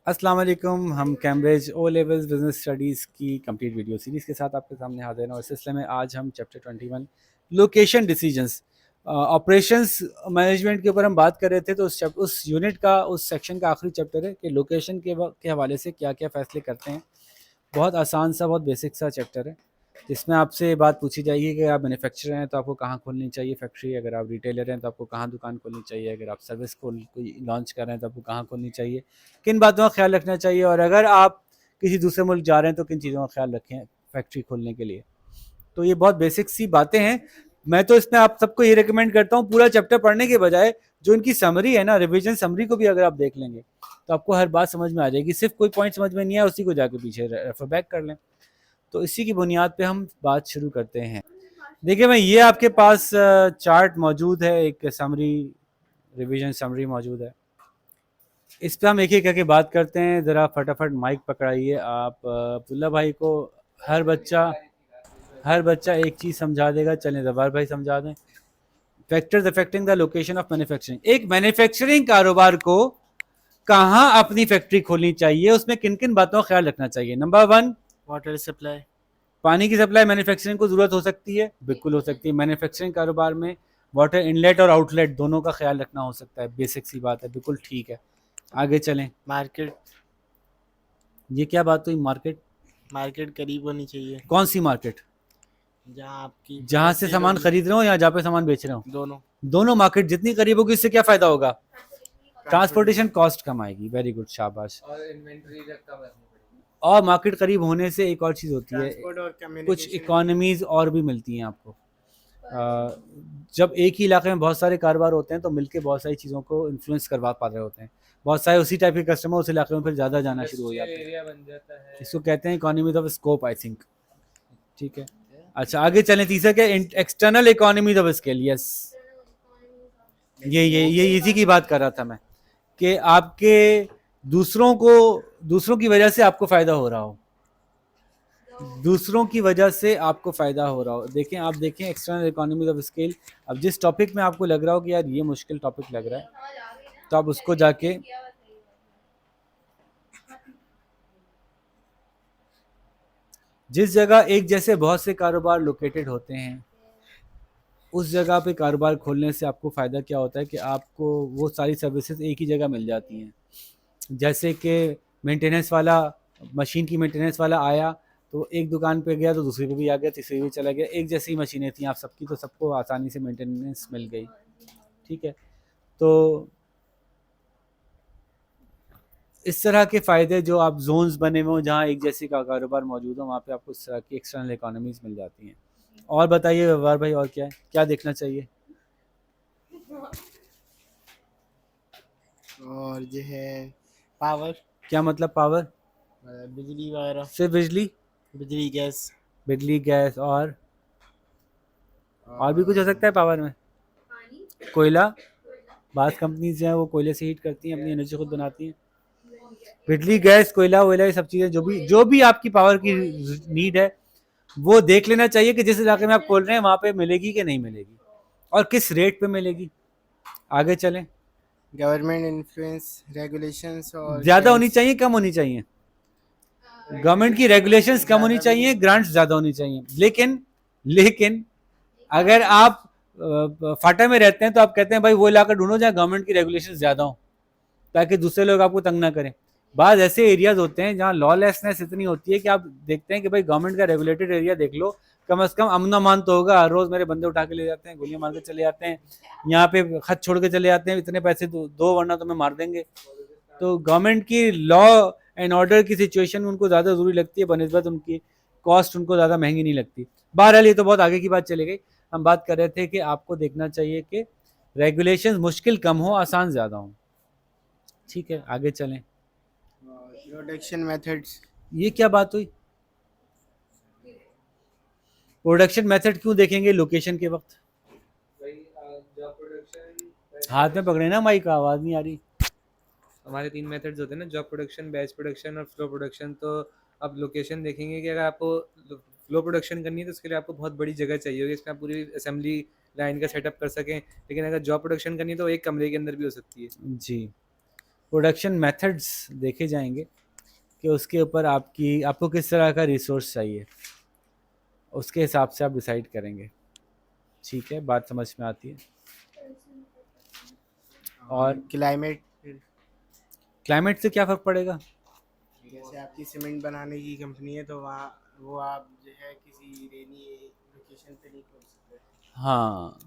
अस्सलाम वालेकुम। हम Cambridge O levels business studies की कंप्लीट वीडियो सीरीज़ के साथ आपके सामने हाजिर हैं और इस सिलसिले में आज हम chapter 21 location decisions operations management के ऊपर हम बात कर रहे थे। तो उस यूनिट का उस सेक्शन का आखिरी चैप्टर है कि लोकेशन के हवाले से क्या क्या फ़ैसले करते हैं। बहुत आसान सा, बहुत बेसिक सा चैप्टर है जिसमें आपसे ये बात पूछी जाएगी कि आप मैन्युफैक्चरर हैं तो आपको कहाँ खोलनी चाहिए फैक्ट्री, अगर आप रिटेलर हैं तो आपको कहाँ दुकान खोलनी चाहिए, अगर आप सर्विस को कोई लॉन्च कर रहे हैं तो आपको कहाँ खोलनी चाहिए, किन बातों का ख्याल रखना चाहिए, और अगर आप किसी दूसरे मुल्क जा रहे हैं तो किन चीज़ों का ख्याल रखें फैक्ट्री खोलने के लिए। तो ये बहुत बेसिक सी बातें हैं। मैं तो इसमें आप सबको ये रिकमेंड करता हूँ पूरा चैप्टर पढ़ने के बजाय जो इनकी समरी है ना, रिवीजन समरी को भी अगर आप देख लेंगे तो आपको हर बात समझ में आ जाएगी। सिर्फ कोई पॉइंट समझ में नहीं आया उसी को जाके पीछे रेफर बैक कर लें। तो इसी की बुनियाद पे हम बात शुरू करते हैं। देखिए मैं, ये आपके पास चार्ट मौजूद है, एक समरी, रिवीजन समरी मौजूद है। इस पर हम एक एक करके बात करते हैं। ज़रा फटाफट माइक पकड़ाइए आप अब्दुल्ला भाई को। हर बच्चा हर बच्चा एक चीज़ समझा देगा। चलें जवार भाई समझा दें। Factors affecting the location of manufacturing. एक मैन्युफैक्चरिंग कारोबार को कहाँ अपनी फैक्ट्री खोलनी चाहिए, उसमें किन किन बातों का ख्याल रखना चाहिए। Number one, water supply. पानी की सप्लाई मैन्युफैक्चरिंग को ज़रूरत हो सकती है, बिल्कुल हो सकती है। मैन्युफैक्चरिंग कारोबार में वाटर इनलेट और आउटलेट दोनों का ख्याल रखना हो सकता है। बेसिक सी बात है, बिल्कुल ठीक है। आगे चलें। मार्केट। ये क्या बात हुई? मार्केट? मार्केट करीब होनी चाहिए कौन सी मार्केट? जहाँ आपकी जहाँ से सेल सामान होगी। खरीद रहे हो या जहाँ पे सामान बेच रहे हो? दोनों। दोनों मार्केट जितनी करीब होगी उससे क्या फ़ायदा होगा? Transportation transportation. कॉस्ट कम आएगी। वेरी गुड, शाबाश। और इन्वेंट्री जब कम रखनी पड़ेगी। और मार्केट करीब होने से एक और चीज़ होती है, ट्रांसपोर्ट और कुछ कम्युनिकेशन। इकोनॉमीज़ और भी मिलती हैं आपको। जब एक ही इलाके में बहुत सारे कारोबार होते हैं तो मिलके बहुत सारी चीज़ों को इन्फ्लुएंस करवा पा रहे होते हैं। बहुत सारे उसी टाइप के कस्टमर उस इलाके में फिर ज़्यादा जाना शुरू हो जाते हैं। एरिया बन जाता है। इसको कहते हैं economies of scope, I think. ठीक है। अच्छा आगे चलें। तीसरा क्या? External economies of scale. Yes, ये इसी की बात कर रहा था मैं, कि आपके दूसरों की वजह से आपको फ़ायदा हो रहा हो, दूसरों की वजह से आपको फ़ायदा हो रहा हो। देखें, आप देखें एक्सटर्नल इकोनॉमीज ऑफ स्केल। अब जिस टॉपिक में आपको लग रहा हो कि यार ये मुश्किल टॉपिक लग रहा है तो आप उसको जाके जिस जगह एक जैसे बहुत से कारोबार लोकेटेड होते हैं उस जगह पे कारोबार खोलने से आपको फ़ायदा क्या होता है कि आपको वो सारी सर्विसेज एक ही जगह मिल जाती हैं। जैसे कि मेंटेनेंस वाला, मशीन की मेंटेनेंस वाला आया तो एक दुकान पे गया तो दूसरी पे भी आ गया, तीसरी भी चला गया। एक जैसी मशीनें थी आप सबकी तो सबको आसानी से मेंटेनेंस मिल गई। ठीक है। तो इस तरह के फ़ायदे जो आप जोन्स बने हुए हों जहाँ एक जैसी का कारोबार मौजूद हो वहाँ पे आपको इस तरह की एक्सटर्नल इकोनॉमीज़ मिल जाती हैं। और बताइए व्यवहार भाई, और क्या है, क्या देखना चाहिए? और जो है पावर। क्या मतलब पावर? बिजली वगैरह। सिर्फ बिजली? बिजली गैस। बिजली गैस और भी कुछ हो सकता है पावर में? कोयला? बास कंपनीज जो हैं वो कोयले से हीट करती हैं, अपनी एनर्जी खुद बनाती हैं। बिजली गैस कोयला वोयला ये सब चीज़ें जो भी आपकी पावर की नीड है वो देख लेना चाहिए कि जिस इलाके में आप खोल रहे हैं वहाँ पे मिलेगी कि नहीं मिलेगी और किस रेट पे मिलेगी। आगे चलें। गवर्नमेंट इन्फ्लुएंस रेगुलेशंस और ज़्यादा होनी ग्रांट्स। चाहिए, कम होनी चाहिए? गवर्नमेंट की रेगुलेशंस कम होनी चाहिए, ग्रांट्स ज़्यादा होनी चाहिए। लेकिन अगर आप फाटा में रहते हैं तो आप कहते हैं भाई वो इलाका ढूंढो जहाँ गवर्नमेंट की रेगुलेशन ज़्यादा हो ताकि दूसरे लोग आपको तंग ना करें। बाद ऐसे एरियाज होते हैं जहाँ लॉलेसनेस इतनी होती है कि आप देखते हैं कि भाई गवर्नमेंट का रेगुलेटेड एरिया देख लो, कम से कम अमन अमान तो होगा। हर रोज़ मेरे बंदे उठा के ले जाते हैं, गोलियां मार के चले जाते हैं, यहाँ पे खत छोड़ के चले जाते हैं, इतने पैसे दो वरना तुम्हें मार देंगे। तो गवर्नमेंट की लॉ एंड ऑर्डर की सिचुएशन उनको ज़्यादा ज़रूरी लगती है बनस्बत उनकी कॉस्ट उनको ज़्यादा महंगी नहीं लगती। बहरहाल ये तो बहुत आगे की बात चली गई। हम बात कर रहे थे कि आपको देखना चाहिए कि रेगुलेशंस मुश्किल कम हो, आसान ज़्यादा हो। ठीक है, आगे चलें। Production methods. ये क्या बात हुई? प्रोडक्शन मेथड क्यों देखेंगे लोकेशन के वक्त? भाई जॉब प्रोडक्शन, हाथ में पकड़े ना माइक, आवाज़ नहीं आ रही। हमारे 3 मेथड्स होते हैं ना, जॉब प्रोडक्शन, बैच प्रोडक्शन और फ्लो प्रोडक्शन। तो अब लोकेशन देखेंगे कि अगर आपको फ्लो प्रोडक्शन करनी है तो उसके लिए आपको बहुत बड़ी जगह चाहिए होगी, इसमें आप पूरी असेंबली लाइन का सेटअप कर सकें। लेकिन अगर जॉब प्रोडक्शन करनी है तो एक कमरे के अंदर भी हो सकती है। जी, प्रोडक्शन मेथड्स देखे जाएंगे कि उसके ऊपर आपको किस तरह का रिसोर्स चाहिए, उसके हिसाब से आप डिसाइड करेंगे। ठीक है, बात समझ में आती है। और क्लाइमेट, क्लाइमेट से क्या फ़र्क पड़ेगा? जैसे आपकी सीमेंट बनाने की कंपनी है तो वहाँ वो आप जो है किसी रेनी लोकेशन पे नहीं खोल सकते। हाँ,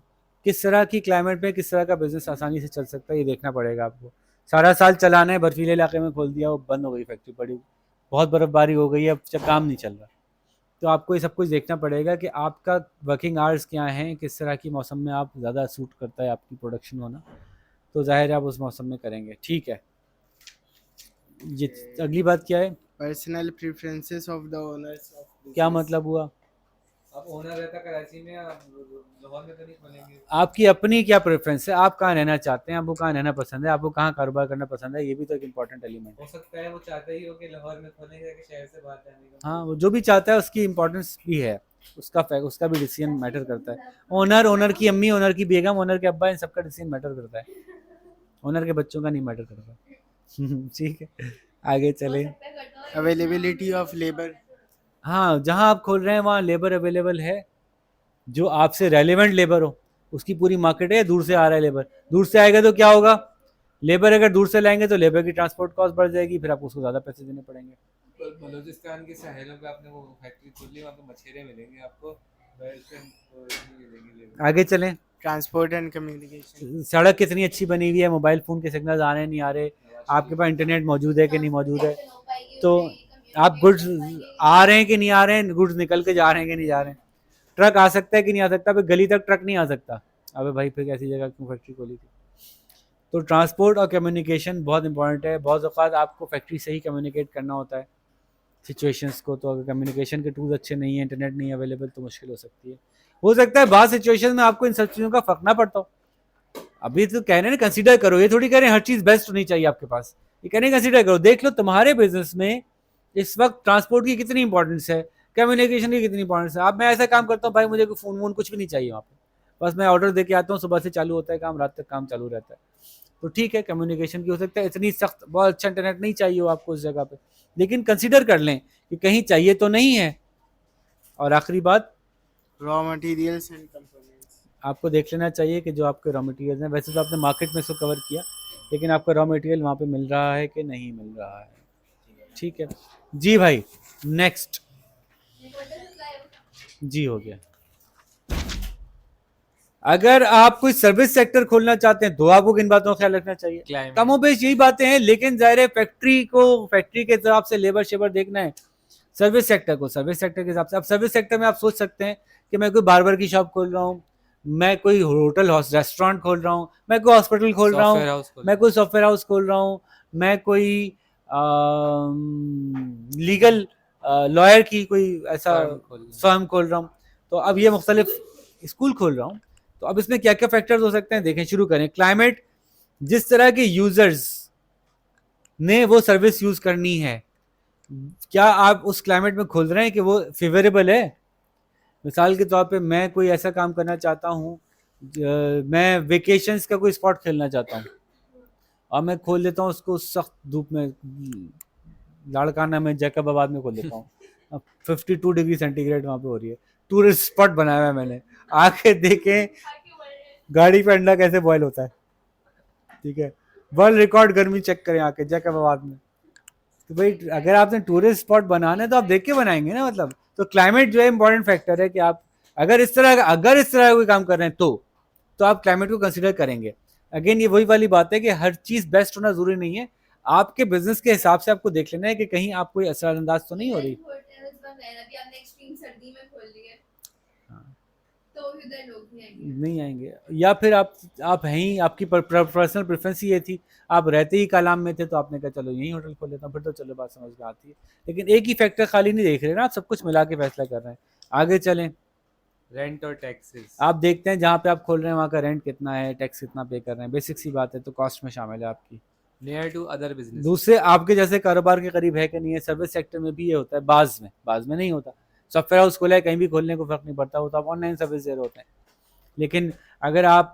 किस तरह की क्लाइमेट में किस तरह का बिजनेस आसानी से चल सकता है ये देखना पड़ेगा आपको। सारा साल चलाना है, बर्फीले इलाके में खोल दिया, वो बंद हो गई फैक्ट्री, पड़ी बहुत बर्फबारी हो गई है, अब काम नहीं चल रहा। तो आपको ये सब कुछ देखना पड़ेगा कि आपका वर्किंग आवर्स क्या हैं, किस तरह की मौसम में आप ज़्यादा सूट करता है आपकी प्रोडक्शन होना, तो ज़ाहिर है आप उस मौसम में करेंगे। ठीक है, ये अगली बात क्या है? Personal preferences of the owners of क्या मतलब हुआ? अब ओनर रहता कराची में, आप लाहौर में तो नहीं खोलेंगे। आपकी अपनी क्या प्रेफरेंस है, आप कहाँ रहना चाहते हैं, आपको कहाँ रहना पसंद है, आपको कहाँ कारोबार करना पसंद है, ये भी तो एक इम्पॉर्टेंट एलिमेंट है। हो सकता है वो चाहता ही हो कि लाहौर में खोलेंगे कि शहर से बाहर जाने का। हाँ, वो जो भी चाहता है उसकी इम्पोर्टेंस भी है, उसका भी डिसीजन मैटर करता है। ओनर की अम्मी, ओनर की बेगम, ओनर के अब्बा, इन सबका डिसीजन मैटर करता है, ओनर के बच्चों का नहीं मैटर करता। ठीक है, आगे चले। अवेलेबिलिटी ऑफ लेबर, हाँ, जहाँ आप खोल रहे हैं वहाँ लेबर अवेलेबल है, जो आपसे रेलेवेंट लेबर हो, उसकी पूरी मार्केट है। दूर से आ रहा है लेबर, दूर से आएगा तो क्या होगा, लेबर अगर दूर से लाएंगे तो लेबर की ट्रांसपोर्ट कॉस्ट बढ़ जाएगी, फिर आपको उसको ज़्यादा पैसे देने पड़ेंगे। बलूचिस्तान के साहेलों पे आपने वो फैक्ट्री खोली, वहाँ पे मछेरे मिलेंगे आपको, वेस्टर्न नहीं मिलेंगे। आगे चलें। ट्रांसपोर्ट एंड कम्युनिकेशन, सड़क कितनी अच्छी बनी हुई है, मोबाइल फ़ोन के सिग्नल आ रहे हैं नहीं आ रहे, आपके पास इंटरनेट मौजूद है कि नहीं मौजूद है, तो आप गुड्स आ रहे हैं कि नहीं आ रहे हैं, गुड्स निकल के जा रहे हैं कि नहीं जा रहे हैं, ट्रक आ सकता है कि नहीं आ सकता, अबे गली तक ट्रक नहीं आ सकता, अबे भाई फिर ऐसी जगह क्यों फैक्ट्री खोली थी। तो ट्रांसपोर्ट और कम्युनिकेशन बहुत इंपॉर्टेंट है। बहुत औक़ात आपको फैक्ट्री से ही कम्युनिकेट करना होता है सिचुएशंस को, तो अगर कम्युनिकेशन के टूल्स अच्छे नहीं है, इंटरनेट नहीं अवेलेबल, तो मुश्किल हो सकती है। हो सकता है बाद सिचुएशन में आपको इन सब चीज़ों का फ़र्क ना पड़ता हो। अभी तो कह रहे हैं कंसीडर करो, ये थोड़ी कह रहे हैं हर चीज़ बेस्ट होनी चाहिए आपके पास, ये कह रहे हैं कंसीडर करो, देख लो तुम्हारे बिजनेस में इस वक्त ट्रांसपोर्ट की कितनी इंपॉर्टेंस है, कम्युनिकेशन की कितनी इंपॉर्टेंस है। अब मैं ऐसा काम करता हूँ भाई, मुझे कोई फ़ोन वोन कुछ भी नहीं चाहिए वहाँ पे, बस मैं ऑर्डर दे के आता हूँ, सुबह से चालू होता है काम, रात तक काम चालू रहता है। तो ठीक है, कम्युनिकेशन की हो सकता है इतनी सख्त बहुत अच्छा इंटरनेट नहीं चाहिए हो आपको उस जगह पे, लेकिन कंसीडर कर लें कि कहीं चाहिए तो नहीं है। और आखिरी बात, रॉ मटेरियल्स एंड कंपोनेंट्स, आपको देख लेना चाहिए कि जो आपके रॉ मटेरियल हैं, वैसे तो आपने मार्केट में इसको कवर किया, लेकिन आपका रॉ मटेरियल वहाँ पे मिल रहा है कि नहीं मिल रहा है। ठीक है जी भाई, नेक्स्ट जी हो गया। अगर आप कोई सर्विस सेक्टर खोलना चाहते हैं तो आपको किन बातों का ख्याल रखना चाहिए? कमोबेश यही बातें हैं, लेकिन जाहिर है फैक्ट्री के हिसाब से लेबर शेबर देखना है। सर्विस सेक्टर को सर्विस सेक्टर के हिसाब से, अब सर्विस सेक्टर में आप सोच सकते हैं कि मैं कोई बार्बर की शॉप खोल रहा हूँ, मैं कोई होटल रेस्टोरेंट खोल रहा हूँ, मैं कोई हॉस्पिटल खोल रहा हूँ, मैं कोई सॉफ्टवेयर हाउस खोल रहा हूँ, मैं कोई लीगल लॉयर की कोई ऐसा फर्म खोल रहा हूँ, तो अब ये मुख्तलिफ स्कूल खोल रहा हूँ। तो अब इसमें क्या क्या फैक्टर्स हो सकते हैं, देखें, शुरू करें। क्लाइमेट, जिस तरह के यूजर्स ने वो सर्विस यूज करनी है, क्या आप उस क्लाइमेट में खोल रहे हैं कि वो फेवरेबल है। मिसाल के तौर पे मैं कोई ऐसा काम करना चाहता हूँ, मैं वेकेशंस का कोई स्पॉट खेलना चाहता हूँ, और मैं खोल देता हूँ उसको सख्त धूप में, लाड़काना में, जैकबाबाद में खोल देता हूँ, अब 52 डिग्री सेंटीग्रेड वहाँ पे हो रही है, टूरिस्ट स्पॉट बनाया हुआ है मैंने, आके देखें गाड़ी पे अंडा कैसे बॉयल होता है। ठीक है, वर्ल्ड रिकॉर्ड गर्मी चेक करें आके जैकबाबाद में। तो भाई अगर आपने टूरिस्ट स्पॉट बनाना है तो आप देख के बनाएंगे ना, मतलब तो क्लाइमेट जो है इंपॉर्टेंट फैक्टर है कि आप अगर इस तरह का कोई काम कर रहे हैं तो आप क्लाइमेट को कंसीडर करेंगे। अगेन ये वही वाली बात है कि हर चीज़ बेस्ट होना जरूरी नहीं है, आपके बिजनेस के हिसाब से आपको देख लेना है कि कहीं आप कोई असरअंदाज तो नहीं हो रही। नहीं आएंगे, या फिर आप हैं ही, आपकी पर्सनल प्रेफरेंस ही ये थी, आप रहते ही कालाम में थे तो आपने कहा चलो यही होटल खोल लेता हूँ, फिर तो चलो बात समझ में आती है। लेकिन एक ही फैक्टर खाली नहीं देख रहे ना, आप सब कुछ मिला के फैसला कर रहे हैं। आगे चलें। रेंट और टैक्सेस, आप देखते हैं जहाँ पे आप खोल रहे हैं वहाँ का रेंट कितना है, टैक्स कितना पे कर रहे हैं, बेसिक सी बात है, तो कॉस्ट में शामिल है आपकी। नियर टू अदर बिजनेस, दूसरे आपके जैसे कारोबार के करीब है कि नहीं है। सर्विस सेक्टर में भी ये होता है, बाज में नहीं होता। सॉफ्टवेयर हाउस खोला है, कहीं भी खोलने को फर्क नहीं पड़ता, वो तो आप ऑनलाइन सर्विस दे रहे होते हैं। लेकिन अगर आप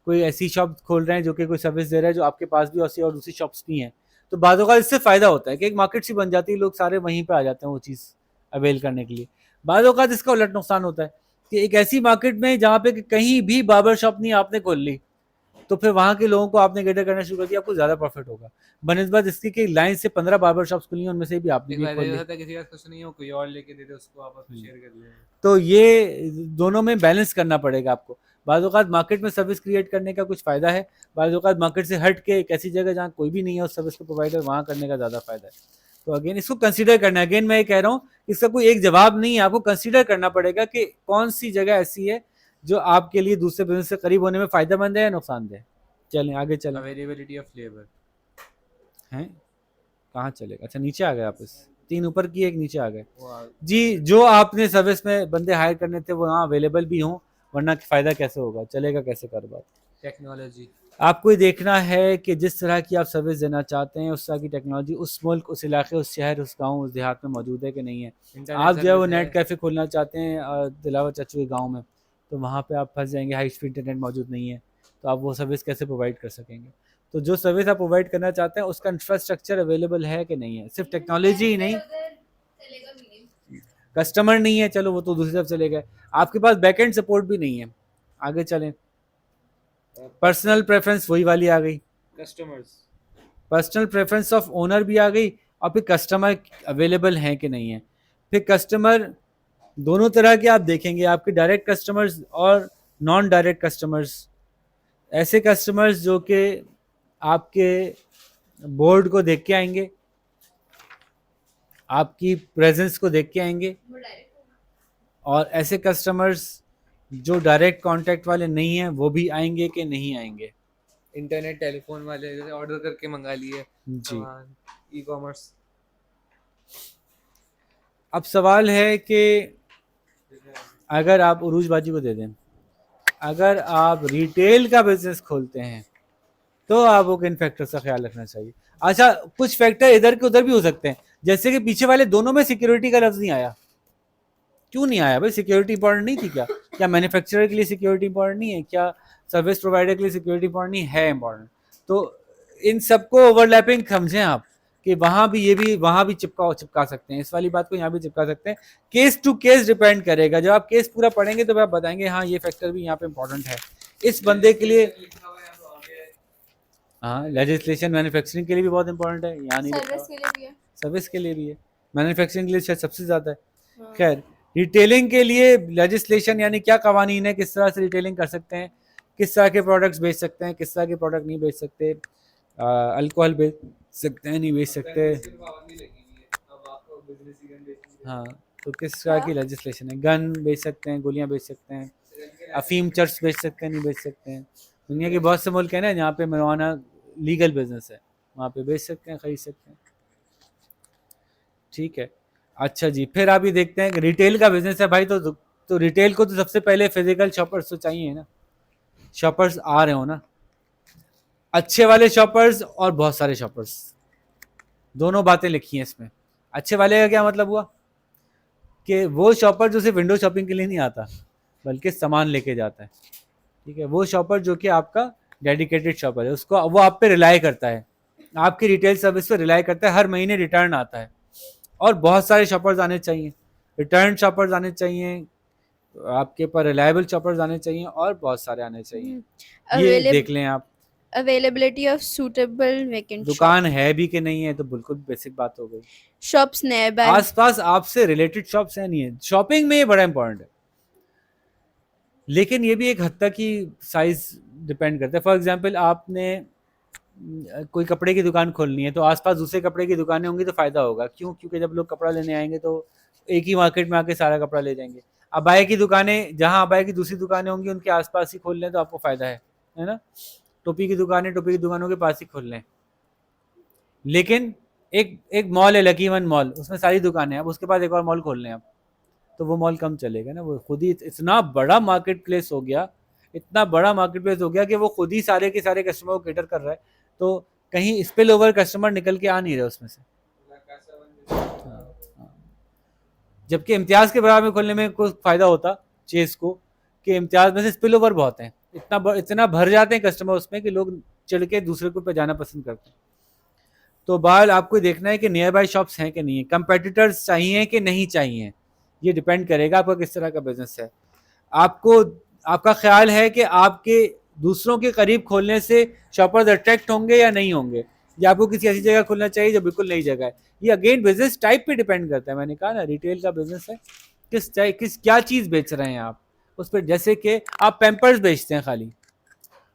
कोई ऐसी शॉप खोल रहे हैं जो कि कोई सर्विस दे रहा है जो आपके पास भी और दूसरी शॉप्स भी हैं, तो बाज़ औक़ात इससे फ़ायदा होता है कि एक मार्केट सी बन जाती है, लोग सारे वहीं पे आ जाते हैं वो चीज़ अवेल करने के लिए। बाज़ औक़ात इसका उलट नुकसान होता है कि एक ऐसी मार्केट में जहाँ पे कि कहीं भी बार्बर शॉप नहीं आपने खोल ली, तो फिर वहाँ के लोगों को आपने कैटर करना शुरू कर दिया, आपको ज़्यादा प्रॉफिट होगा बनस्बत इसकी कि लाइन से 15 बार्बर शॉप्स खुली हैं, उनमें से भी आपने एक भी बार खोल ये ली। होता है किसी का कुछ नहीं हो, कोई और लेके दे दे उसको, आपस में शेयर कर लें। तो ये दोनों में बैलेंस करना पड़ेगा आपको। बाज़ औक़ात मार्केट में सर्विस क्रिएट करने का कुछ फ़ायदा है, बाज़ औक़ात मार्केट से हट के एक ऐसी जगह जहाँ कोई भी नहीं है उस सर्विस का प्रोवाइडर, वहाँ करने का ज़्यादा फ़ायदा है। तो अगेन इसको कंसीडर करना है। अगेन मैं ये कह रहा हूँ, इसका कोई एक जवाब नहीं है, आपको कंसीडर करना पड़ेगा कि कौन-सी जगह ऐसी है जो आपके लिए दूसरे बिज़नेस से करीब होने में फ़ायदेमंद है या नुकसानदेह। चलें आगे चलें। अवेलेबिलिटी ऑफ लेबर हैं? कहाँ चलेगा? अच्छा नीचे आ गए आप इस 3 ऊपर की, 1 नीचे आ गए। वो जी, जो आपने सर्विस में बंदे हायर करने थे वो वहाँ अवेलेबल भी हों, वरना फ़ायदा कैसे होगा? चलेगा कैसे कारोबार? टेक्नोलॉजी आपको ये देखना है कि जिस तरह की आप सर्विस देना चाहते हैं, उस तरह की टेक्नोलॉजी उस मुल्क, उस इलाके, उस शहर, उस गाँव, उस देहात में मौजूद है कि नहीं है। इंटरनेट आप जो है वो सर्विस नेट कैफ़े खोलना चाहते हैं दिलावर चाचू के गाँव में, तो वहाँ पे आप फँस जाएँगे, हाई स्पीड इंटरनेट मौजूद नहीं है, तो आप वो सर्विस कैसे प्रोवाइड कर सकेंगे? तो जो सर्विस आप प्रोवाइड करना चाहते हैं, उसका इंफ्रास्ट्रक्चर अवेलेबल है कि नहीं है? सिर्फ़ टेक्नोलॉजी ही नहीं, कस्टमर नहीं है, चलो वो तो दूसरी तरफ चले गए। आपके पास बैकएंड सपोर्ट भी नहीं है। आगे चलें। पर्सनल प्रेफ़रेंस वही वाली आ गई। Customers personal preference of owner भी आ गई और फिर कस्टमर अवेलेबल हैं कि नहीं है। फिर कस्टमर दोनों तरह के आप देखेंगे, आपके डायरेक्ट कस्टमर्स और नॉन डायरेक्ट कस्टमर्स। ऐसे कस्टमर्स जो कि आपके बोर्ड को देख के आएँगे, आपकी प्रेज़ेंस को देख के आएँगे, और ऐसे कस्टमर्स जो डायरेक्ट कॉन्टैक्ट वाले नहीं हैं, वो भी आएँगे कि नहीं आएँगे? इंटरनेट टेलीफोन वाले जैसे ऑर्डर करके मंगा लिए जी। सामान, ई कॉमर्स अब सवाल है कि अगर आप उरूज बाजी को दे दें, अगर आप रिटेल का बिजनेस खोलते हैं तो आपको किन फैक्टर्स का ख्याल रखना चाहिए? अच्छा, कुछ फैक्टर इधर के उधर भी हो सकते हैं, जैसे कि पीछे वाले दोनों में सिक्योरिटी का लफ्ज़ नहीं आया। क्यों नहीं आया भाई? सिक्योरिटी इंपॉर्टेंट नहीं थी क्या? क्या मैन्युफैक्चरर के लिए सिक्योरिटी इंपॉर्टेंट नहीं है? क्या सर्विस प्रोवाइडर के लिए सिक्योरिटी इंपॉर्टेंट नहीं है? इंपॉर्टेंट। तो इन सबको ओवरलैपिंग समझें आप कि वहाँ भी ये भी वहाँ भी चिपका सकते हैं, इस वाली बात को यहाँ भी चिपका सकते हैं। केस टू केस डिपेंड करेगा। जब आप केस पूरा पढ़ेंगे तो आप बताएंगे हाँ ये फैक्टर भी यहाँ पे इंपॉर्टेंट है इस बंदे के लिए। हाँ, लेजिस्लेशन मैन्युफैक्चरिंग के लिए भी बहुत इंपॉर्टेंट है, यहाँ नहीं लिखा सर्विस के लिए भी है। सर्विस के लिए भी है, मैन्युफैक्चरिंग के लिए शायद सबसे ज़्यादा है। हाँ। खैर, रिटेलिंग के लिए लेजिस्लेशन यानी क्या कवानीन है, किस तरह से रिटेलिंग कर सकते हैं, किस तरह के प्रोडक्ट्स बेच सकते हैं, किस तरह के प्रोडक्ट नहीं बेच सकते, अल्कोहल बेच सकते हैं नहीं बेच सकते। हाँ, तो किस तरह की लेजिस्लेशन है, गन बेच सकते हैं, गोलियां बेच सकते हैं, अफीम चर्च बेच सकते हैं नहीं बेच सकते हैं। दुनिया के बहुत से मुल्क हैं ना जहाँ पे marijuana लीगल बिजनेस है, वहाँ पे बेच सकते हैं, खरीद सकते हैं। ठीक है, अच्छा जी, फिर आप ये देखते हैं कि रिटेल का बिजनेस है भाई, तो रिटेल को तो सबसे पहले फिजिकल शॉपर्स तो चाहिए ना, शॉपर्स आ रहे हो ना, अच्छे वाले शॉपर्स और बहुत सारे शॉपर्स, दोनों बातें लिखी हैं इसमें। अच्छे वाले का क्या मतलब हुआ कि वो शॉपर जो सिर्फ विंडो शॉपिंग के लिए नहीं आता बल्कि सामान लेके जाता है। ठीक है, वो शॉपर जो कि आपका डेडिकेटेड शॉपर है, उसको वो आप पे रिलाई करता है, आपकी रिटेल सर्विस पे रिलाई करता है, हर महीने रिटर्न आता है। और बहुत सारे शॉपर्स आने चाहिए, रिटर्न शॉपर्स आने चाहिए, आपके पास रिलायबल शॉपर्स आने चाहिए और बहुत सारे आने चाहिए। ये देख लें आप, अवेलेबिलिटी ऑफ सूटेबल वैकेंट दुकान है भी कि नहीं है, तो बिल्कुल बेसिक बात हो गई। शॉप्स नेयरबाई, आसपास आपसे रिलेटेड शॉप्स है नहीं है, शॉपिंग में ये बड़ा इंपॉर्टेंट है, लेकिन ये भी एक हद तक ही साइज डिपेंड करता है। फॉर एग्जांपल आपने कोई कपड़े की दुकान खोलनी है तो आसपास दूसरे कपड़े की दुकानें होंगी तो फ़ायदा होगा। क्यों? क्योंकि जब लोग कपड़ा लेने आएंगे तो एक ही मार्केट में आके सारा कपड़ा ले जाएंगे। अबाया की दुकानें, जहाँ अबाया की दूसरी दुकानें होंगी उनके आसपास ही खोल लें तो आपको फ़ायदा है ना। टोपी की दुकानें टोपी की दुकानों के पास ही खोल लें। लेकिन एक मॉल है लकी वन मॉल, उसमें सारी दुकानें हैं, अब उसके पास एक और मॉल खोल लें आप, तो वो मॉल कम चलेगा ना। वो खुद ही इतना बड़ा मार्केट प्लेस हो गया, इतना बड़ा मार्केट प्लेस हो गया कि वो खुद ही सारे के सारे कस्टमर को कैटर कर रहा है, तो कहीं स्पिल ओवर कस्टमर निकल के आ नहीं रहे उसमें से। जबकि इम्तियाज़ के बराबर में खोलने में कोई फ़ायदा होता चेस को कि इम्तियाज़ में से स्पिल ओवर बहुत हैं, इतना भर जाते हैं कस्टमर उसमें कि लोग चढ़ के दूसरे को पे जाना पसंद करते हैं। तो बाहर आपको देखना है कि नियर बाय शॉप्स हैं कि नहीं है, कंपेटिटर्स चाहिए कि नहीं चाहिए, ये डिपेंड करेगा आपका किस तरह का बिजनेस है। आपको आपका ख्याल है कि आपके दूसरों के करीब खोलने से शॉपर्स अट्रैक्ट होंगे या नहीं होंगे, या आपको किसी ऐसी जगह खोलना चाहिए जो बिल्कुल नई जगह है। ये अगेन बिजनेस टाइप पे डिपेंड करता है। मैंने कहा ना रिटेल का बिजनेस है, किस क्या चीज़ बेच रहे हैं आप उस पर। जैसे कि आप पैम्पर्स बेचते हैं,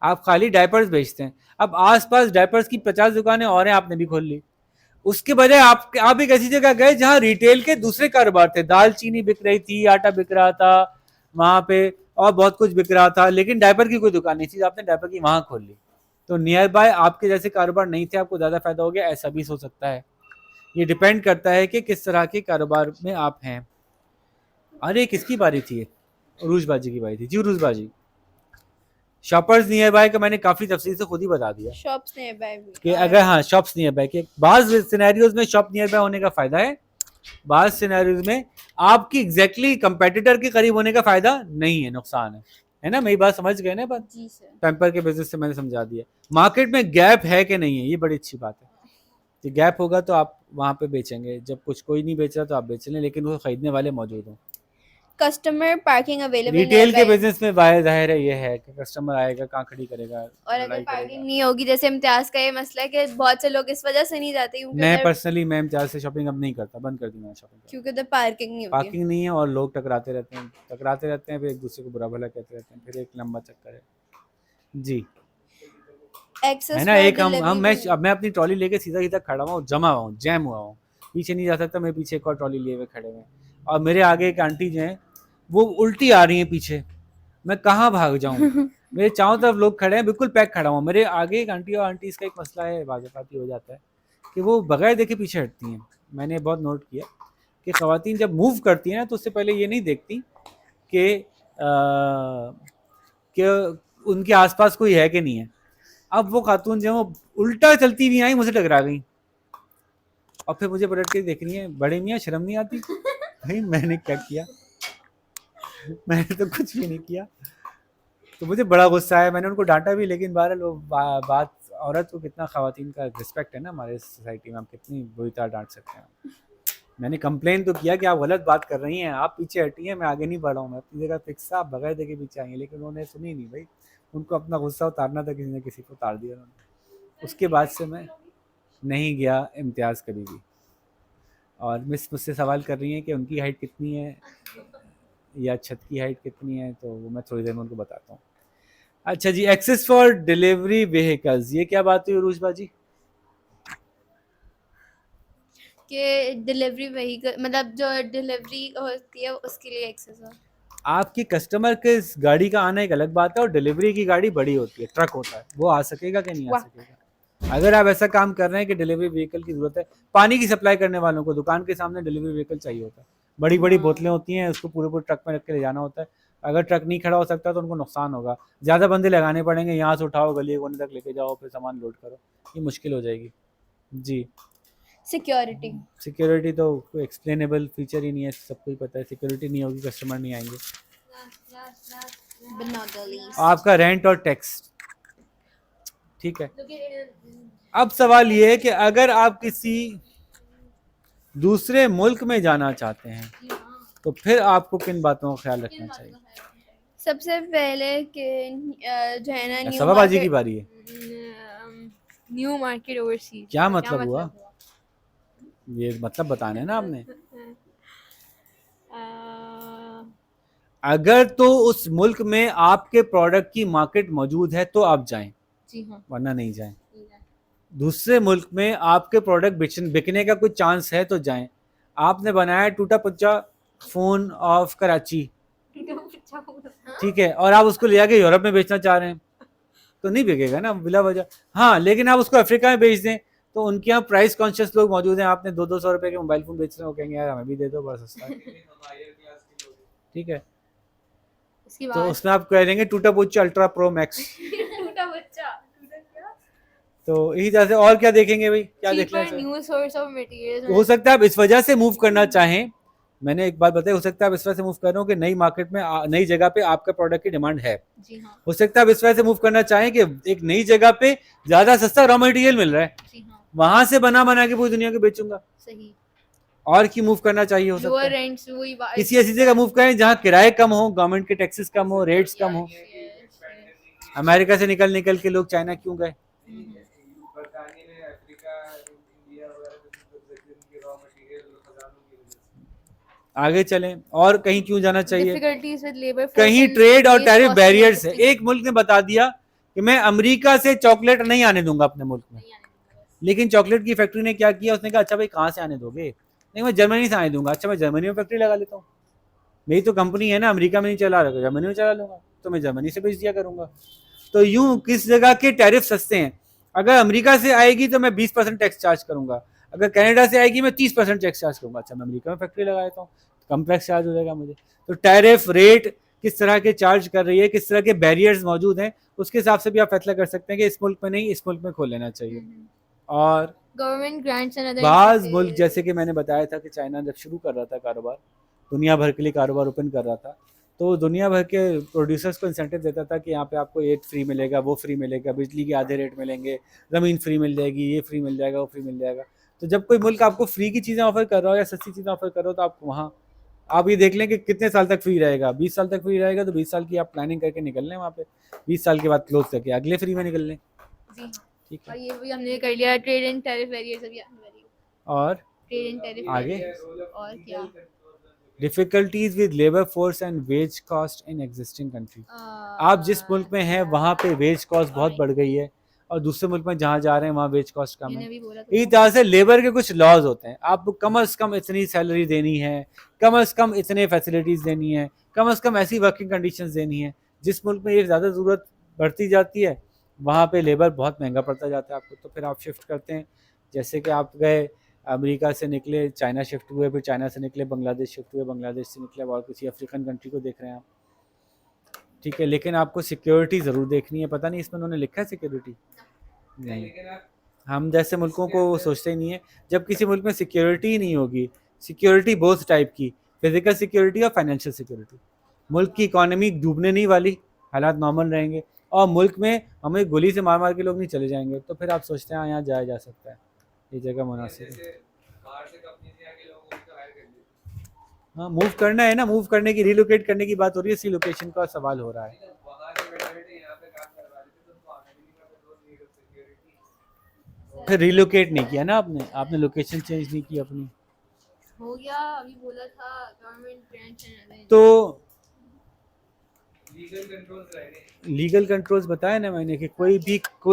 आप खाली डायपर्स बेचते हैं, अब आसपास डायपर्स की 50 दुकानें और हैं, आपने भी खोल ली। उसके बजाय आप एक ऐसी जगह गए जहां रिटेल के दूसरे कारोबार थे, दाल चीनी बिक रही थी, आटा बिक रहा था वहां पे, और बहुत कुछ बिक रहा था, लेकिन डायपर की कोई दुकान नहीं थी, आपने डायपर की वहां खोल ली। तो नियर बाय आपके जैसे कारोबार नहीं थे, आपको ज्यादा फायदा हो गया, ऐसा भी हो सकता है। ये डिपेंड करता है कि किस तरह के कारोबार में आप हैं। अरे किसकी बारी थी? उरूज बाजी की बारी थी जी, उरूज बाजी। शॉपर्स नियर बाय का मैंने काफी तफसील से खुद ही बता दिया Shops nearby भी। कि अगर हाँ शॉप्स नियर बाय के बाज सिनेरियोज में शॉप नियर बाय होने का फायदा है, बाज सिनेरियोज में आपकी एग्जैक्टली कंपेटिटर के करीब होने का फायदा नहीं है, नुकसान है ना। मेरी बात समझ गए ना? बात जी सर। पैम्पर के बिजनेस से मैंने समझा दिया। मार्केट में गैप है कि नहीं है, ये बड़ी अच्छी बात है। कि गैप होगा तो आप वहाँ पे बेचेंगे, जब कुछ कोई नहीं बेच रहा तो आप बेच लें, लेकिन वो खरीदने वाले मौजूद हों। Customer parking available रिटेल के nearby। बिजनेस में जाहिर है ये है कि कस्टमर आएगा, कहाँ खड़ी करेगा, और अगर लड़ाई पार्किंग करेगा। नहीं होगी, जैसे इम्तियाज का ये मसला है कि बहुत से लोग इस वजह से नहीं जाते क्योंकि मैं उधर पर्सनली मैं इम्तियाज से शॉपिंग अब नहीं करता, बंद कर दी मैंने शॉपिंग। क्योंकि उधर पार्किंग नहीं होती। पार्किंग नहीं है और लोग टकराते रहते हैं, फिर एक दूसरे को बुरा भला कहते रहते हैं, फिर एक लंबा चक्कर है जी। Access है ना, for एक delivery मैं भी है। अब मैं अपनी ट्रॉली लेके सीधा सीधा खड़ा हुआ हूँ, जमा हुआ हूँ, जैम हुआ हूँ, पीछे नहीं जा सकता। मेरे पीछे एक और ट्रॉली लिए हुए खड़े हुए हैं, और मेरे आगे एक आंटी जो है वो उल्टी आ रही है पीछे, मैं कहाँ भाग जाऊँ? मेरे चारों तरफ लोग खड़े हैं, बिल्कुल पैक खड़ा हूँ, मेरे आगे एक आंटी, और आंटी इसका एक मसला है, बाज़-औक़ात हो जाता है कि वो बगैर देखे पीछे हटती हैं। मैंने बहुत नोट किया कि ख़वातीन जब मूव करती हैं ना तो उससे पहले ये नहीं देखती कि उनके आसपास कोई है कि नहीं है। अब वो खातून जो है वो उल्टा चलती हुई आई, मुझे टकरा गई, और फिर मुझे पलट के देख रही है, बड़े मियाँ शर्म नहीं आती? भाई मैंने क्या किया? मैंने तो कुछ भी नहीं किया। तो मुझे बड़ा गुस्सा आया, मैंने उनको डांटा भी, लेकिन बहरहाल वो बात, औरत को कितना ख़वातीन का रिस्पेक्ट है ना हमारे सोसाइटी में, हम कितनी बुरी तरह डांट सकते हैं। मैंने कंप्लेन तो किया कि आप गलत बात कर रही हैं, आप पीछे हटिए, मैं आगे नहीं बढ़ रहा हूँ, मैं अपनी जगह फिक्स था, आप बगैर देखे पीछे आई हैं, लेकिन उन्होंने सुनी नहीं भाई। उनको अपना गुस्सा उतारना था, किसी ने किसी को उतार दिया उन्होंने। उसके बाद से मैं नहीं गया इम्तियाज़ कभी भी। और मिस मुझसे सवाल कर रही हैं कि उनकी हाइट कितनी है या छत की हाइट कितनी है, तो वो मैं थोड़ी देर में उनको बताता हूँ। अच्छा जी, एक्सेस फॉर डिलीवरी व्हीकल्स, ये क्या बात हुई उरूज बाजी? कि डिलीवरी व्हीकल मतलब जो डिलीवरी होती है उसके लिए एक्सेस हो। आपकी कस्टमर के इस गाड़ी का आना एक अलग बात है, और डिलीवरी की गाड़ी बड़ी होती है, ट्रक होता है, वो आ सकेगा कि नहीं आ वाह। सकेगा? अगर आप ऐसा काम कर रहे हैं कि डिलीवरी व्हीकल की ज़रूरत है, पानी की सप्लाई करने वालों को दुकान के सामने डिलीवरी व्हीकल चाहिए होता है, बड़ी बड़ी बोतलें होती हैं, उसको पूरे पूरे ट्रक में रख के ले जाना होता है। अगर ट्रक नहीं खड़ा हो सकता तो उनको नुकसान होगा, ज़्यादा बंदे लगाने पड़ेंगे, यहाँ से उठाओ, गली कोने तक लेके जाओ, फिर सामान लोड करो, ये मुश्किल हो जाएगी जी। सिक्योरिटी। सिक्योरिटी तो कोई एक्सप्लेनेबल फीचर ही नहीं है, सबको ही पता है, सिक्योरिटी नहीं होगी कस्टमर नहीं आएंगे। but not the least। आपका रेंट और टैक्स, ठीक है। अब सवाल ये है कि अगर आप किसी दूसरे मुल्क में जाना चाहते हैं तो फिर आपको किन बातों का ख्याल रखना चाहिए? सबसे पहले कि जो है ना न्यू सवाबाजी की बारी है। न्यू मार्केट ओवरसीज क्या मतलब हुआ? ये मतलब बताना है ना आपने। अगर तो उस मुल्क में आपके प्रोडक्ट की मार्केट मौजूद है तो आप जाएं, जी हाँ, वरना नहीं जाएं। दूसरे मुल्क में आपके प्रोडक्ट बिकने का कुछ चांस है तो जाएं। आपने बनाया टूटा पुच्चा फोन ऑफ कराची, ठीक है, और आप उसको ले जाके यूरोप में बेचना चाह रहे हैं तो नहीं बिकेगा ना बिला वजह। हाँ, लेकिन आप उसको अफ्रीका में बेच दें तो उनके यहाँ प्राइस कॉन्शियस लोग मौजूद हैं, आपने 200-200 रुपए के मोबाइल फोन बेच रहे हो, कहेंगे यार हमें भी दे दो, बड़ा सस्ता है, ठीक है। इसके तो बाद उसमें आप कह देंगे टूटा पुच्चा अल्ट्रा प्रो मैक्स। टूटा बच्चा तो यही तरह से और क्या देखेंगे भाई, क्या देखना cheaper चाहिए? new source of materials हो सकता है आप इस वजह से मूव करना चाहें मैंने एक बात बताई, हो सकता है आप इस वजह से मूव कर रहे हो कि नई मार्केट में नई जगह पे आपका प्रोडक्ट की डिमांड है। जी हाँ, हो सकता है आप इस वजह से मूव करना चाहें कि एक नई जगह पे ज़्यादा सस्ता रॉ मटेरियल मिल रहा है, जी हाँ, वहां से बना बना के पूरी दुनिया को बेचूंगा, सही। और की मूव करना चाहिए। हो सकता लोअर है रेंट्स वही बात। किसी ऐसी जगह मूव करें जहाँ किराए कम हो, गवर्नमेंट के टैक्सेस कम हो, रेट्स कम हो। अमेरिका से निकल निकल के लोग चाइना क्यों गए? बरतानिया में, अफ्रीका, इंडिया वगैरह के रॉ मटेरियल खजानों की वजह से। आगे चलें, और कहीं क्यों जाना चाहिए? डिफिकल्टीज विद लेबर कहीं ट्रेड और टैरिफ बैरियर्स है। एक मुल्क ने बता दिया कि मैं अमेरिका से चॉकलेट नहीं आने दूंगा अपने मुल्क में, लेकिन चॉकलेट की फैक्ट्री ने क्या किया, उसने कहा अच्छा भाई कहाँ से आने दोगे? नहीं मैं जर्मनी से आने दूंगा। अच्छा मैं जर्मनी में फैक्ट्री लगा लेता हूँ, मेरी तो कंपनी है ना, अमेरिका में नहीं चला रहा, जर्मनी में चला लूंगा, तो मैं जर्मनी से बेच दिया करूंगा। तो यूं किस जगह के टैरिफ सस्ते हैं? अगर अमेरिका से आएगी तो मैं 20% टैक्स चार्ज करूंगा, अगर कनाडा से आएगी मैं 30% टैक्स चार्ज करूंगा। अच्छा मैं अमेरिका में फैक्ट्री लगा देता हूँ, कम टैक्स चार्ज हो जाएगा मुझे। तो टैरिफ रेट किस तरह के चार्ज कर रही है, किस तरह के बैरियर्स मौजूद हैं, उसके हिसाब से भी आप फैसला कर सकते हैं कि इस मुल्क में नहीं, इस मुल्क में खोल लेना चाहिए। और गवर्नमेंट ग्रांट्स एंड अदर बाज़ मुल्क, जैसे कि मैंने बताया था कि चाइना जब शुरू कर रहा था कारोबार, दुनिया भर के लिए कारोबार ओपन कर रहा था, तो दुनिया भर के प्रोड्यूसर्स को इंसेंटिव देता था कि यहाँ पे आपको ये फ्री मिलेगा, वो फ्री मिलेगा, बिजली के आधे रेट मिलेंगे, ज़मीन फ्री मिल जाएगी, ये फ्री मिल जाएगा, वो फ्री मिल जाएगा। तो जब कोई मुल्क आपको फ्री की चीज़ें ऑफर कर रहा हो या सस्ती चीज़ें ऑफर कर रहा हो, तो आप वहाँ आप ये देख लें कि कितने साल तक फ्री रहेगा। 20 साल तक फ्री रहेगा तो 20 साल की आप प्लानिंग करके निकल लें वहाँ पे, 20 साल के बाद क्लोज करके अगले फ्री में निकल लें। जी हाँ, ठीक और है, ये भी हमने कर लिया, ट्रेड एंड टैरिफ बैरियर्स अभी और ट्रेड एंड टैरिफ आगे और क्या? Difficulties with labour force and wage cost in existing country. आप जिस मुल्क में हैं वहाँ पे वेज कॉस्ट बहुत बढ़ गई है, और दूसरे मुल्क में जहाँ जा रहे हैं वहाँ वेज कॉस्ट कम मैंने है। अभी बोला इसी तरह से लेबर के कुछ लॉज होते हैं, आपको कम से कम इतनी सैलरी देनी है, कम से कम इतने फैसिलिटीज़ देनी है, कम से कम ऐसी वर्किंग कंडीशंस देनी है। जिस मुल्क में ये ज़्यादा ज़रूरत बढ़ती जाती है वहाँ पे लेबर बहुत महंगा पड़ता जाता है आपको, तो फिर आप शिफ्ट करते हैं। जैसे कि आप गए अमेरिका से निकले चाइना शिफ्ट हुए, फिर चाइना से निकले बांग्लादेश शिफ्ट हुए, बांग्लादेश से निकले और किसी अफ्रीकन कंट्री को देख रहे हैं आप, ठीक है। लेकिन आपको सिक्योरिटी ज़रूर देखनी है। पता नहीं इसमें उन्होंने लिखा है सिक्योरिटी? नहीं, लेकिन आप हम जैसे मुल्कों को वो सोचते ही नहीं है। जब किसी मुल्क में सिक्योरिटी ही नहीं होगी, सिक्योरिटी बोथ टाइप की, फिजिकल सिक्योरिटी और फाइनेंशियल सिक्योरिटी, मुल्क की इकॉनमी डूबने नहीं वाली, हालात नॉर्मल रहेंगे, और मुल्क में हमें गोली से मार मार के लोग नहीं चले जाएंगे, तो फिर आप सोचते हैं हाँ यहाँ जाया जा सकता है, ये जगह मुनासिब है। जैसे बाहर से कंपनी से आके लोगों को तो हायर कर लेते हाँ मूव करना है ना, मूव करने की, रिलोकेट करने की बात हो रही है, इसी लोकेशन का सवाल हो रहा है। हैं, वहाँ से बैठे बैठे यहाँ पे काम करवा लेते तो उनको आने भी नहीं पड़ता, तो नीड ऑफ सिक्योरिटी। फिर रिलोकेट नहीं किया ना आपने, आपने लोकेशन चेंज नहीं की अपनी। हो गया, अभी बोला था गवर्नमेंट ग्रांट्स एंड अदर। तो लीगल कंट्रोल्स रह गए। लीगल कंट्रोल्स बताया ना मैंने कि कोई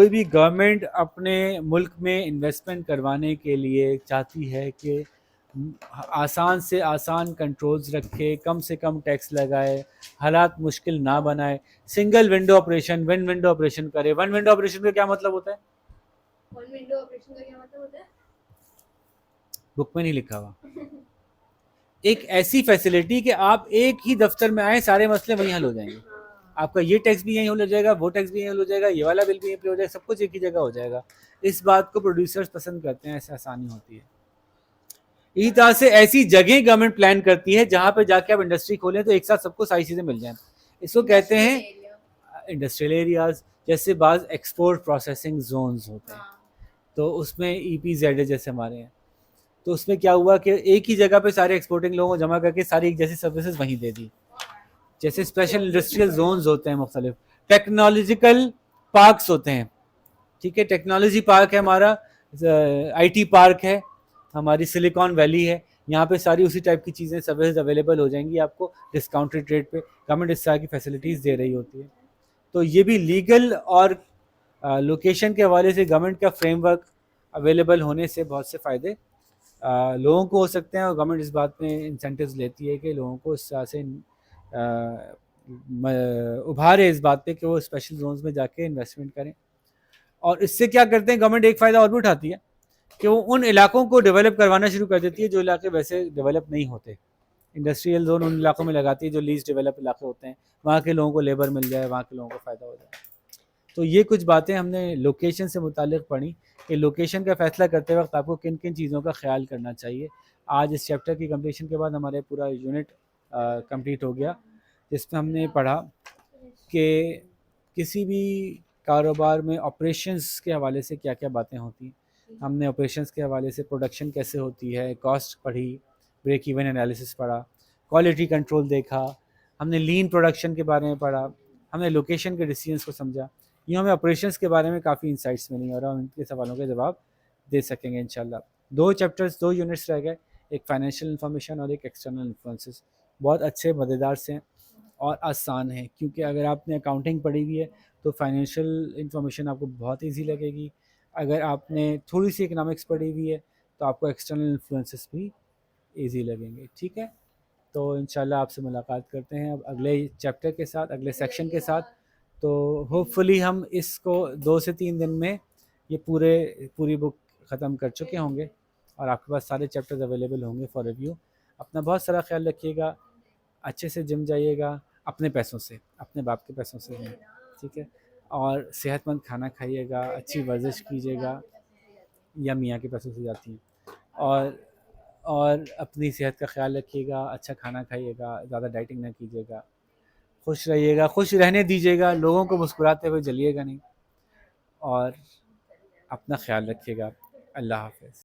भी गवर्नमेंट अपने मुल्क में इन्वेस्टमेंट करवाने के लिए चाहती है कि आसान से आसान कंट्रोल्स रखे, कम से कम टैक्स लगाए, हालात मुश्किल ना बनाए, single window operation, one window operation करे। वन विंडो ऑपरेशन का क्या मतलब होता है? वन विंडो ऑपरेशन का क्या मतलब होता है? बुक में नहीं लिखा हुआ। एक ऐसी फैसिलिटी कि आप एक ही दफ्तर में आए, सारे मसले वहीं हल हो जाएंगे। आपका ये टैक्स भी यहीं हो जाएगा, वो टैक्स भी यहीं हो जाएगा, ये वाला बिल भी यहीं पे हो जाएगा, सब कुछ एक ही जगह हो जाएगा। इस बात को प्रोड्यूसर्स पसंद करते हैं, ऐसे आसानी होती है। इसी तरह से ऐसी जगह गवर्नमेंट प्लान करती है जहाँ पे जाके आप इंडस्ट्री खोलें तो एक साथ सबको सारी चीज़ें मिल जाएं। इसको कहते हैं इंडस्ट्रियल एरियाज। जैसे बाज़ एक्सपोर्ट प्रोसेसिंग जोन्स होते हैं, तो उसमें EPZ जैसे हमारे हैं, तो उसमें क्या हुआ कि एक ही जगह पे सारे एक्सपोर्टिंग लोगों को जमा करके सारी एक जैसी सर्विसेज वहीं दे दी। जैसे स्पेशल इंडस्ट्रियल जोन्स होते हैं, मुख्तलिफ टेक्नोलॉजिकल पार्क्स होते हैं, ठीक है। टेक्नोलॉजी पार्क है हमारा, IT पार्क है हमारी, सिलिकॉन वैली है, यहाँ पे सारी उसी टाइप की चीज़ें सर्विसेज अवेलेबल हो जाएंगी आपको डिस्काउंटेड रेट पे। गवर्नमेंट इस तरह की फैसिलिटीज़ दे रही होती है। तो ये भी लीगल और लोकेशन के हवाले से गवर्नमेंट का फ्रेमवर्क अवेलेबल होने से बहुत से फ़ायदे लोगों को हो सकते हैं, और गवर्नमेंट इस बात में इंसेंटिव्स लेती है कि लोगों को इस तरह से उभारे इस बात पे कि वो स्पेशल जोन्स में जाके इन्वेस्टमेंट करें। और इससे क्या करते हैं, गवर्नमेंट एक फ़ायदा और भी उठाती है कि वो उन इलाकों को डेवलप करवाना शुरू कर देती है जो इलाके वैसे डेवलप नहीं होते। इंडस्ट्रियल जोन उन इलाकों में लगाती है जो लीस्ट डेवलप इलाके होते हैं, वहाँ के लोगों को लेबर मिल जाए, वहाँ के लोगों को फ़ायदा हो जाए। तो ये कुछ बातें हमने लोकेशन से मुतालिक पढ़ी कि लोकेशन का फ़ैसला करते वक्त आपको किन किन चीज़ों का ख्याल करना चाहिए। आज इस चैप्टर की कंप्लीशन के बाद हमारे पूरा यूनिट कंप्लीट हो गया, जिसमें हमने पढ़ा कि किसी भी कारोबार में ऑपरेशंस के हवाले से क्या क्या बातें होती हैं। हमने ऑपरेशंस के हवाले से प्रोडक्शन कैसे होती है, कॉस्ट पढ़ी, ब्रेक इवन एनालिसिस पढ़ा, क्वालिटी कंट्रोल देखा, हमने लीन प्रोडक्शन के बारे में पढ़ा, हमने लोकेशन के डिसीजंस को समझा। यूँ हमें ऑपरेशंस के बारे में काफ़ी इंसाइट्स मिली और हम उनके सवालों के जवाब दे सकेंगे इंशाल्लाह। 2 चैप्टर्स 2 यूनिट्स रह गए, एक फाइनेंशियल इन्फॉर्मेशन और एक एक्सटर्नल इन्फ्लुएंसेस। बहुत अच्छे, मज़ेदार से हैं और आसान हैं, क्योंकि अगर आपने अकाउंटिंग पढ़ी हुई है तो फाइनेंशियल इन्फॉर्मेशन आपको बहुत ईजी लगेगी। अगर आपने थोड़ी सी इकनॉमिक्स पढ़ी हुई है तो आपको एक्सटर्नल इन्फ्लुएंसेस भी ईजी लगेंगे। ठीक है, तो इंशाल्लाह आपसे मुलाकात करते हैं अब अगले चैप्टर के साथ, अगले सेक्शन के साथ। तो होपफुली हम इसको 2 से 3 दिन में ये पूरी बुक ख़त्म कर चुके होंगे और आपके पास सारे चैप्टर्स अवेलेबल होंगे फॉर रिव्यू। अपना बहुत सारा ख्याल रखिएगा, अच्छे से जिम जाइएगा, अपने पैसों से, अपने बाप के पैसों से नहीं, ठीक है, और सेहतमंद खाना खाइएगा, अच्छी वर्जिश कीजिएगा, या मियाँ के पैसों से जाती हैं, और अपनी सेहत का ख्याल रखिएगा, अच्छा खाना खाइएगा, ज़्यादा डाइटिंग ना कीजिएगा, खुश रहिएगा, खुश रहने दीजिएगा, लोगों को मुस्कुराते हुए जलिएगा नहीं, और अपना ख्याल रखिएगा। अल्लाह हाफ़िज़।